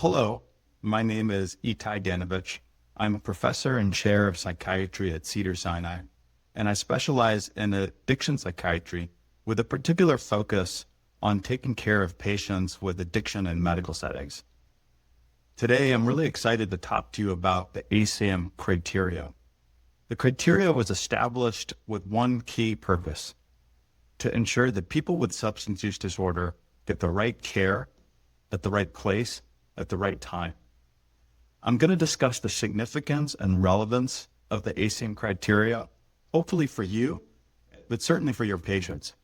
Hello, my name is Itai Danovich. I'm a professor and chair of psychiatry at Cedars-Sinai, and I specialize in addiction psychiatry with a particular focus on taking care of patients with addiction in medical settings. Today, I'm really excited to talk to you about the ASAM Criteria. The criteria was established with one key purpose: to ensure that people with substance use disorder get the right care at the right place at the right time. I'm going to discuss the significance and relevance of the ASAM criteria, hopefully for you, but certainly for your patients.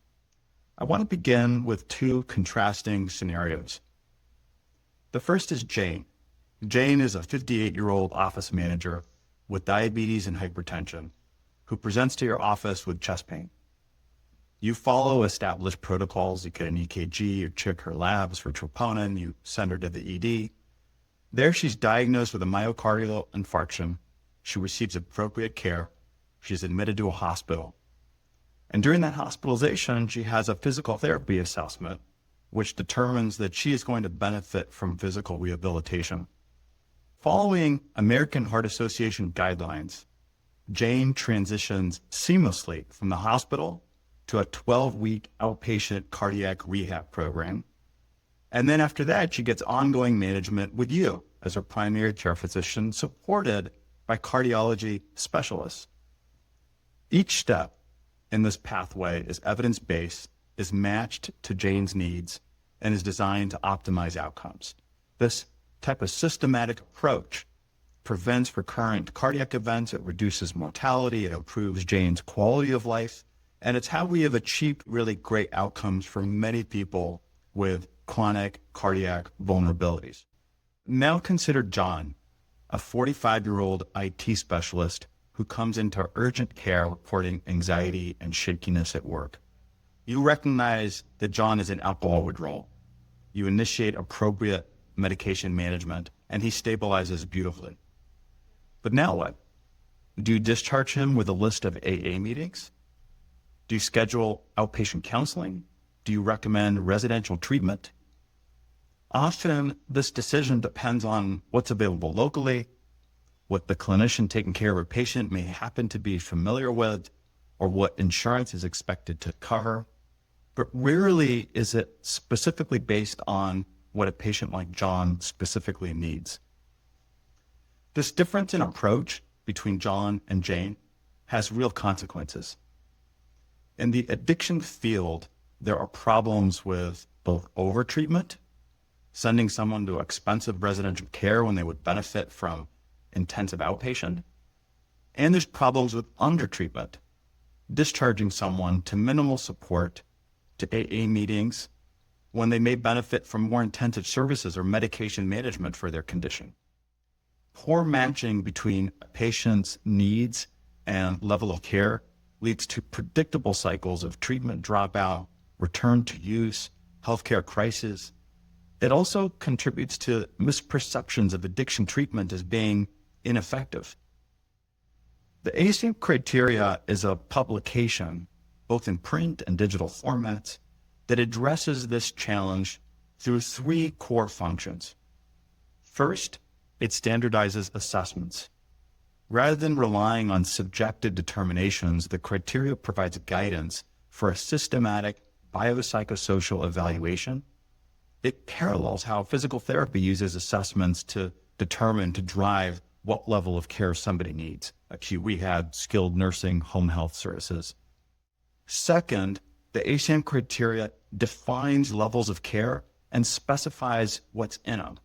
I want to begin with two contrasting scenarios. The first is Jane. Jane is a 58-year-old office manager with diabetes and hypertension who presents to your office with chest pain. You follow established protocols. You get an EKG, you check her labs for troponin, you send her to the ED. There she's diagnosed with a myocardial infarction. She receives appropriate care. She's admitted to a hospital. And during that hospitalization, she has a physical therapy assessment, which determines that she is going to benefit from physical rehabilitation. Following American Heart Association guidelines, Jane transitions seamlessly from the hospital to a 12-week outpatient cardiac rehab program. And then after that, she gets ongoing management with you as her primary care physician, supported by cardiology specialists. Each step in this pathway is evidence-based, is matched to Jane's needs, and is designed to optimize outcomes. This type of systematic approach prevents recurrent cardiac events, it reduces mortality, it improves Jane's quality of life, and it's how we have achieved really great outcomes for many people with chronic cardiac vulnerabilities. Now consider John, a 45-year-old IT specialist who comes into urgent care reporting anxiety and shakiness at work. You recognize that John is in alcohol withdrawal. You initiate appropriate medication management, and he stabilizes beautifully. But now what? Do you discharge him with a list of AA meetings? Do you schedule outpatient counseling? Do you recommend residential treatment? Often, this decision depends on what's available locally, what the clinician taking care of a patient may happen to be familiar with, or what insurance is expected to cover. But rarely is it specifically based on what a patient like John specifically needs. This difference in approach between John and Jane has real consequences. In the addiction field, there are problems with both overtreatment, sending someone to expensive residential care when they would benefit from intensive outpatient, and there's problems with undertreatment, discharging someone to minimal support, to AA meetings, when they may benefit from more intensive services or medication management for their condition. Poor matching between a patient's needs and level of care leads to predictable cycles of treatment dropout, return to use, healthcare crisis. It also contributes to misperceptions of addiction treatment as being ineffective. The ASAM criteria is a publication, both in print and digital formats, that addresses this challenge through three core functions. First, it standardizes assessments. Rather than relying on subjective determinations, the criteria provides guidance for a systematic biopsychosocial evaluation. It parallels how physical therapy uses assessments to determine, to drive what level of care somebody needs: acute rehab, skilled nursing, home health services. Second, the ASAM criteria defines levels of care and specifies what's in them.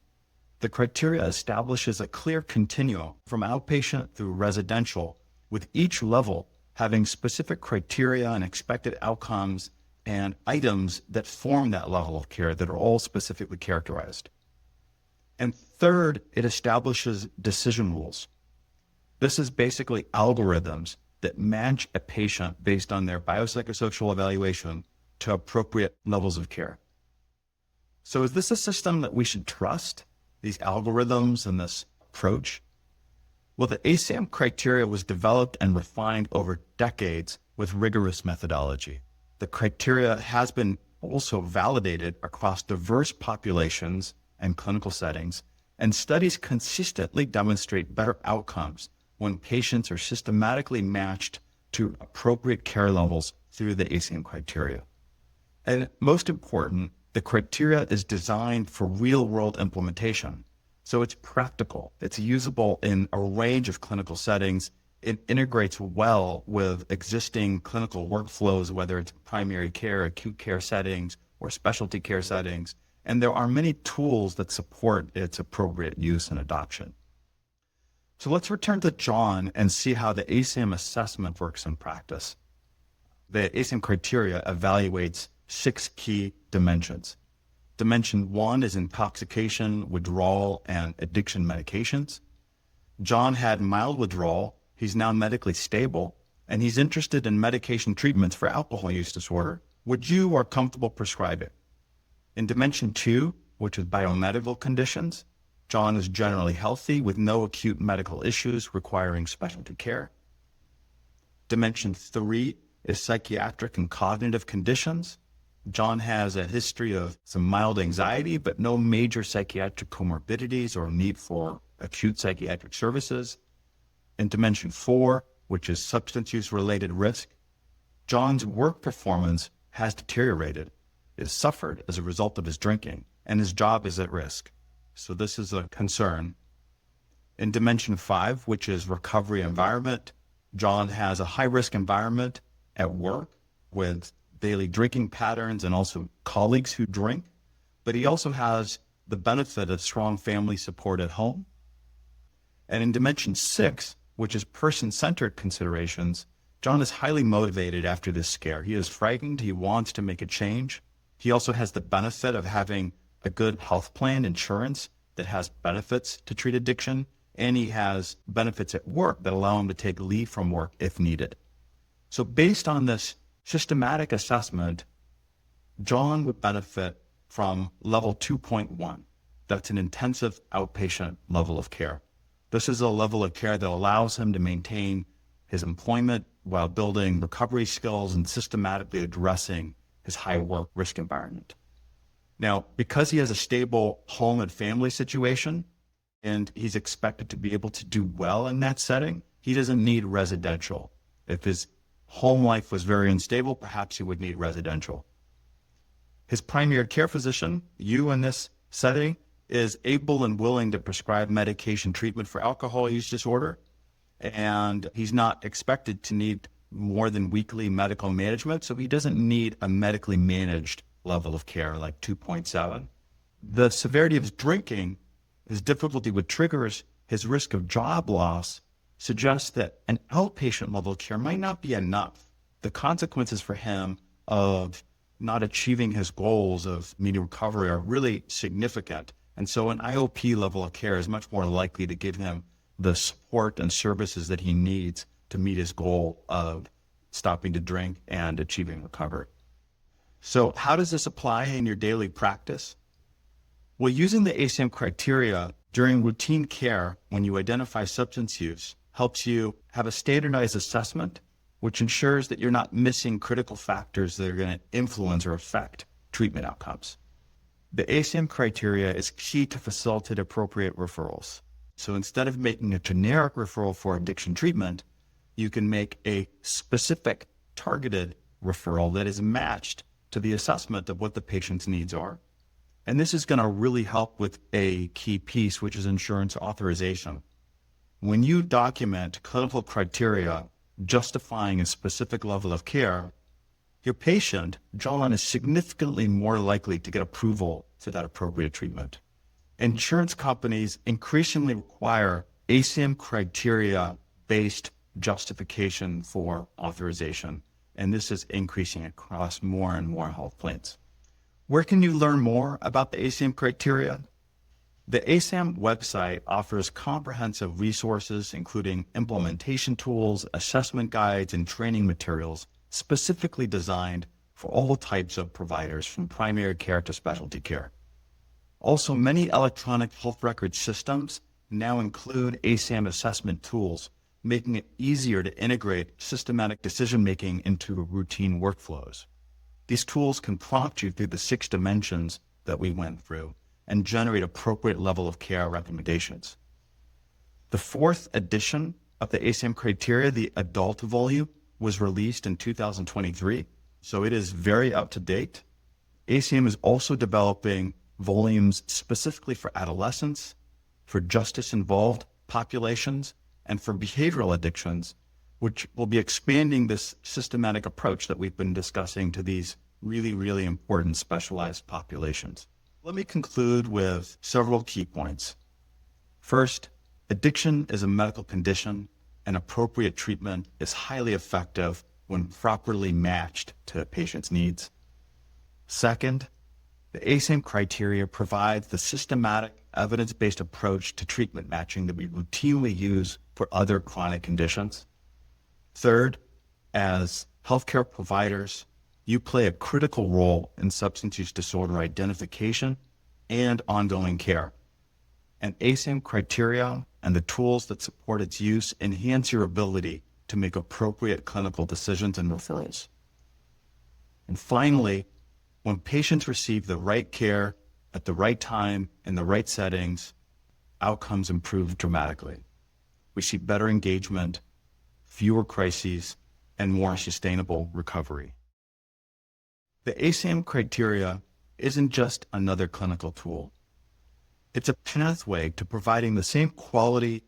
The criteria establishes a clear continuum from outpatient through residential, with each level having specific criteria and expected outcomes and items that form that level of care that are all specifically characterized. And third, it establishes decision rules. This is basically algorithms that match a patient based on their biopsychosocial evaluation to appropriate levels of care. So is this a system that we should trust, these algorithms and this approach? Well, the ASAM criteria was developed and refined over decades with rigorous methodology. The criteria has been also validated across diverse populations and clinical settings And studies consistently demonstrate better outcomes when patients are systematically matched to appropriate care levels through the ASAM criteria. And most important, the criteria is designed for real-world implementation. So it's practical, it's usable in a range of clinical settings. It integrates well with existing clinical workflows, whether it's primary care, acute care settings, or specialty care settings. And there are many tools that support its appropriate use and adoption. So let's return to John and see how the ASAM assessment works in practice. The ASAM criteria evaluates 6 key dimensions. Dimension 1 is intoxication, withdrawal, and addiction medications. John had mild withdrawal. He's now medically stable, and he's interested in medication treatments for alcohol use disorder, which you are comfortable prescribing. In Dimension 2, which is biomedical conditions, John is generally healthy with no acute medical issues requiring specialty care. Dimension 3 is psychiatric and cognitive conditions. John has a history of some mild anxiety, but no major psychiatric comorbidities or need for acute psychiatric services. In Dimension 4, which is substance use related risk, John's work performance has deteriorated, is suffered as a result of his drinking, and his job is at risk. So this is a concern. In Dimension 5, which is recovery environment, John has a high-risk environment at work with daily drinking patterns and also colleagues who drink, but he also has the benefit of strong family support at home. And in Dimension 6, which is person-centered considerations, John is highly motivated after this scare. He is frightened. He wants to make a change. He also has the benefit of having a good health plan insurance that has benefits to treat addiction, and he has benefits at work that allow him to take leave from work if needed. So based on this systematic assessment, John would benefit from level 2.1. That's an intensive outpatient level of care. This is a level of care that allows him to maintain his employment while building recovery skills and systematically addressing his high work risk environment. Now, because he has a stable home and family situation, and he's expected to be able to do well in that setting, he doesn't need residential. If his home life was very unstable, perhaps he would need residential. His primary care physician, you in this setting, is able and willing to prescribe medication treatment for alcohol use disorder, and he's not expected to need more than weekly medical management, so he doesn't need a medically managed level of care like 2.7. The severity of his drinking, his difficulty with triggers, his risk of job loss suggests that an outpatient level of care might not be enough. The consequences for him of not achieving his goals of meeting recovery are really significant. And so an IOP level of care is much more likely to give him the support and services that he needs to meet his goal of stopping to drink and achieving recovery. So how does this apply in your daily practice? Well, using the ASAM criteria during routine care when you identify substance use helps you have a standardized assessment, which ensures that you're not missing critical factors that are going to influence or affect treatment outcomes. The ASAM criteria is key to facilitate appropriate referrals. So instead of making a generic referral for addiction treatment, you can make a specific targeted referral that is matched to the assessment of what the patient's needs are. And this is going to really help with a key piece, which is insurance authorization. When you document clinical criteria justifying a specific level of care, your patient, John, is significantly more likely to get approval for that appropriate treatment. Insurance companies increasingly require ASAM criteria-based justification for authorization, and this is increasing across more and more health plans. Where can you learn more about the ASAM criteria? The ASAM website offers comprehensive resources, including implementation tools, assessment guides, and training materials specifically designed for all types of providers, from primary care to specialty care. Also, many electronic health record systems now include ASAM assessment tools, making it easier to integrate systematic decision-making into routine workflows. These tools can prompt you through the 6 dimensions that we went through and generate appropriate level of care recommendations. The fourth edition of the ASAM criteria, the adult volume, was released in 2023, so it is very up to date. ASAM is also developing volumes specifically for adolescents, for justice-involved populations, and for behavioral addictions, which will be expanding this systematic approach that we've been discussing to these really, really important specialized populations. Let me conclude with several key points. First, addiction is a medical condition, and appropriate treatment is highly effective when properly matched to a patient's needs. Second, the ASAM criteria provides the systematic, evidence-based approach to treatment matching that we routinely use for other chronic conditions. Third, as healthcare providers, you play a critical role in substance use disorder identification and ongoing care. And ASAM criteria and the tools that support its use enhance your ability to make appropriate clinical decisions and referrals. And finally, when patients receive the right care at the right time in the right settings, outcomes improve dramatically. We see better engagement, fewer crises, and more sustainable recovery. The ASAM criteria isn't just another clinical tool. It's a pathway to providing the same quality,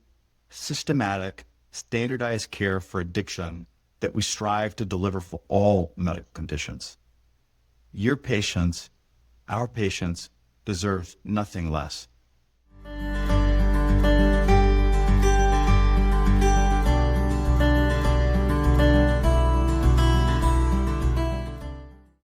systematic, standardized care for addiction that we strive to deliver for all medical conditions. Your patients, our patients, deserve nothing less.